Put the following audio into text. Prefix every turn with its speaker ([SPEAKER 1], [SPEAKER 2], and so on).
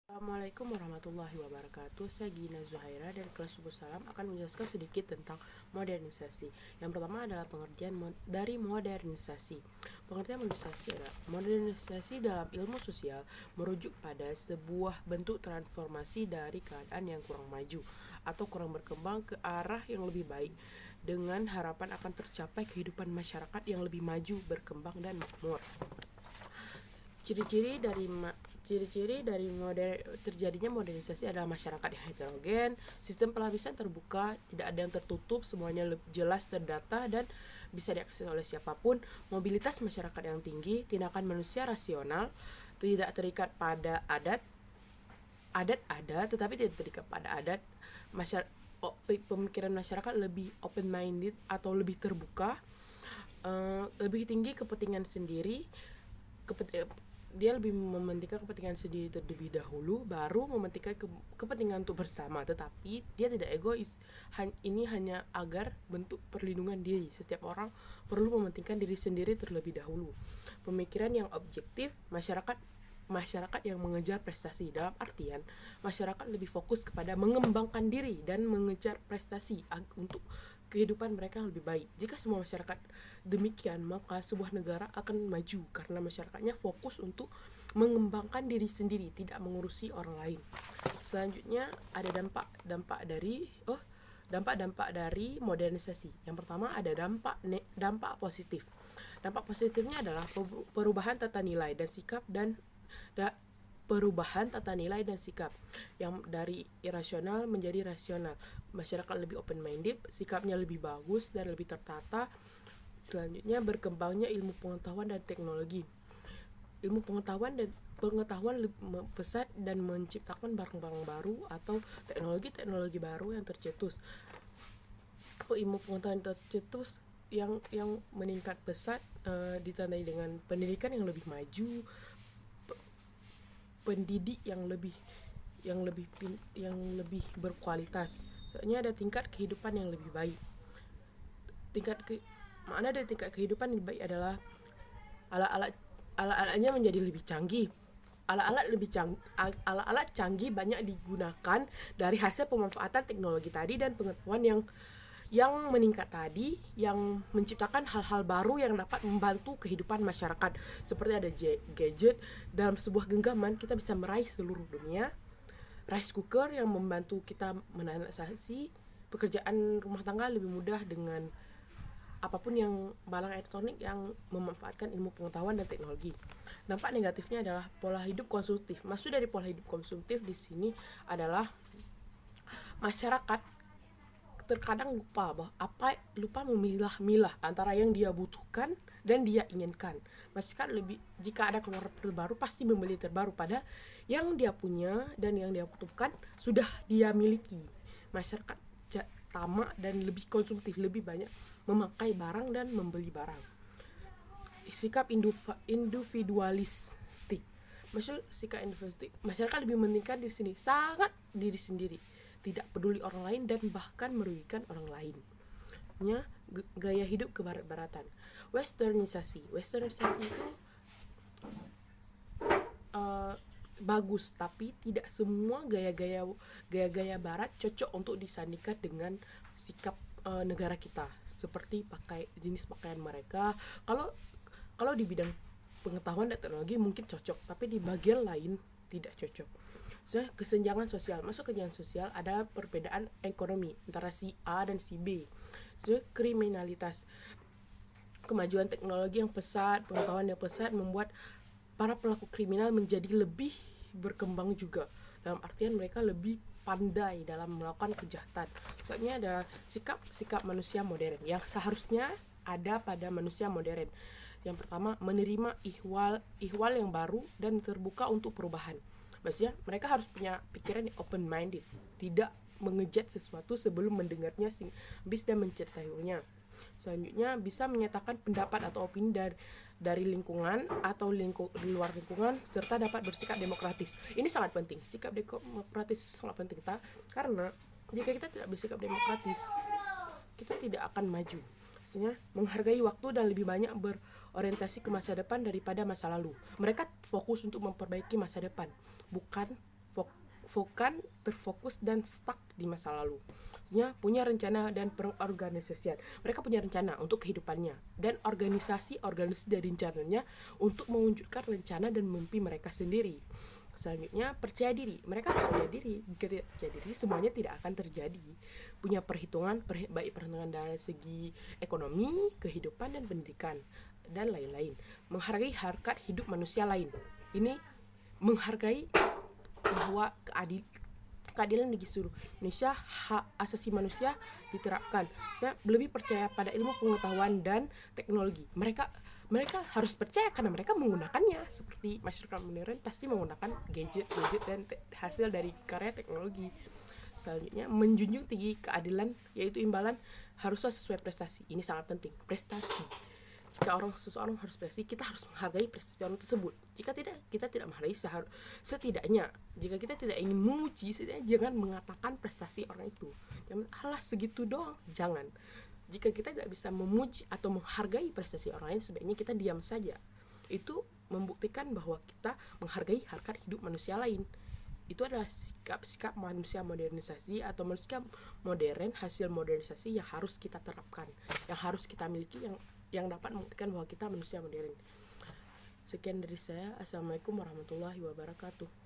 [SPEAKER 1] Assalamualaikum warahmatullahi wabarakatuh. Saya Gina Zuhaira dari kelas 10 Salam akan menjelaskan sedikit tentang modernisasi. Yang pertama adalah pengertian dari modernisasi. Pengertian modernisasi adalah modernisasi dalam ilmu sosial merujuk pada sebuah bentuk transformasi dari keadaan yang kurang maju atau kurang berkembang ke arah yang lebih baik dengan harapan akan tercapai kehidupan masyarakat yang lebih maju, berkembang, dan makmur. Ciri-ciri dari terjadinya modernisasi adalah masyarakat yang heterogen, sistem pelapisan terbuka, tidak ada yang tertutup, semuanya jelas terdata dan bisa diakses oleh siapapun, mobilitas masyarakat yang tinggi, tindakan manusia rasional, tidak terikat pada adat ada tetapi tidak terikat pada adat, pemikiran masyarakat lebih open minded atau lebih terbuka, lebih tinggi kepentingan sendiri, dia lebih mementingkan kepentingan sendiri terlebih dahulu, baru mementingkan kepentingan untuk bersama, tetapi dia tidak egois. Ini hanya agar bentuk perlindungan diri. Setiap orang perlu mementingkan diri sendiri terlebih dahulu. Pemikiran yang objektif, masyarakat yang mengejar prestasi, dalam artian masyarakat lebih fokus kepada mengembangkan diri dan mengejar prestasi untuk kehidupan mereka lebih baik. Jika semua masyarakat demikian, maka sebuah negara akan maju karena masyarakatnya fokus untuk mengembangkan diri sendiri, tidak mengurusi orang lain. Selanjutnya ada dampak dari modernisasi. Yang pertama ada dampak positif. Dampak positifnya adalah perubahan tata nilai dan sikap yang dari irasional menjadi rasional. Masyarakat lebih open minded, sikapnya lebih bagus dan lebih tertata. Selanjutnya berkembangnya ilmu pengetahuan dan teknologi. Ilmu pengetahuan pesat dan menciptakan barang-barang baru atau teknologi baru yang tercetus. Ilmu pengetahuan tercetus yang meningkat pesat ditandai dengan pendidikan yang lebih maju, pendidik yang lebih berkualitas. Soalnya ada tingkat kehidupan yang lebih baik. Makna dari tingkat kehidupan yang baik adalah alat-alatnya menjadi lebih canggih. Alat-alat canggih banyak digunakan dari hasil pemanfaatan teknologi tadi dan pengetahuan yang meningkat tadi, yang menciptakan hal-hal baru yang dapat membantu kehidupan masyarakat. Seperti ada gadget, dalam sebuah genggaman kita bisa meraih seluruh dunia. Rice cooker yang membantu kita menanasasi pekerjaan rumah tangga lebih mudah dengan apapun yang barang elektronik yang memanfaatkan ilmu pengetahuan dan teknologi. Dampak negatifnya adalah pola hidup konsumtif. Maksud dari pola hidup konsumtif di sini adalah masyarakat terkadang lupa memilah-milah antara yang dia butuhkan dan dia inginkan. Masyarakat jika ada keluar terbaru pasti membeli terbaru, pada yang dia punya dan yang dia butuhkan sudah dia miliki. Masyarakat tamak dan lebih konsumtif, lebih banyak memakai barang dan membeli barang. Sikap individualistik. Masyarakat lebih mementingkan sangat diri sendiri, tidak peduli orang lain dan bahkan merugikan orang lain. Gaya hidup kebarat-baratan. Westernisasi itu bagus, tapi tidak semua gaya-gaya barat cocok untuk disandingkan dengan sikap negara kita, seperti jenis pakaian mereka. Kalau di bidang pengetahuan dan teknologi mungkin cocok, tapi di bagian lain tidak cocok. Kesenjangan sosial. Masuk kesenjangan sosial adalah perbedaan ekonomi antara si A dan si B. Kriminalitas. Kemajuan teknologi yang pesat, pengetahuan yang pesat membuat para pelaku kriminal menjadi lebih berkembang juga. Dalam artian mereka lebih pandai dalam melakukan kejahatan. Soalnya adalah sikap manusia modern yang seharusnya ada pada manusia modern. Yang pertama, menerima ihwal yang baru dan terbuka untuk perubahan. Maksudnya mereka harus punya pikiran yang open minded, tidak mengejat sesuatu sebelum mendengarnya habis dan mencintainya. Selanjutnya, bisa menyatakan pendapat atau opini dari lingkungan atau di luar lingkungan, serta dapat bersikap demokratis. Ini sangat penting. Sikap demokratis sangat penting karena jika kita tidak bersikap demokratis, kita tidak akan maju. Maksudnya menghargai waktu dan lebih banyak berorientasi ke masa depan daripada masa lalu. Mereka fokus untuk memperbaiki masa depan, bukan terfokus dan stuck di masa lalu. Maksudnya punya rencana dan pengorganisasian. Mereka punya rencana untuk kehidupannya dan organisasi dari rencananya untuk mewujudkan rencana dan mimpi mereka sendiri. Selanjutnya, percaya diri. Mereka harus percaya diri. Jika tidak percaya diri, semuanya tidak akan terjadi. Punya perhitungan, baik perhitungan dari segi ekonomi, kehidupan, dan pendidikan, dan lain-lain. Menghargai harkat hidup manusia lain. Ini menghargai bahwa keadilan di seluruh Indonesia, hak asasi manusia diterapkan. Saya lebih percaya pada ilmu pengetahuan dan teknologi. Mereka harus percaya karena mereka menggunakannya. Seperti masyarakat modern pasti menggunakan gadget dan hasil dari karya teknologi. Selanjutnya, menjunjung tinggi keadilan, yaitu imbalan haruslah sesuai prestasi. Ini sangat penting, prestasi. Jika seseorang harus prestasi, kita harus menghargai prestasi orang tersebut. Jika tidak, kita tidak menghargai. Setidaknya jika kita tidak ingin memuji, setidaknya jangan mengatakan prestasi orang itu. Jangan, alah segitu doang, jangan. Jika kita tidak bisa memuji atau menghargai prestasi orang lain, sebaiknya kita diam saja. Itu membuktikan bahwa kita menghargai harkat hidup manusia lain. Itu adalah sikap manusia modernisasi atau manusia modern, hasil modernisasi yang harus kita terapkan, yang harus kita miliki, yang dapat membuktikan bahwa kita manusia modern. Sekian dari saya. Assalamualaikum warahmatullahi wabarakatuh.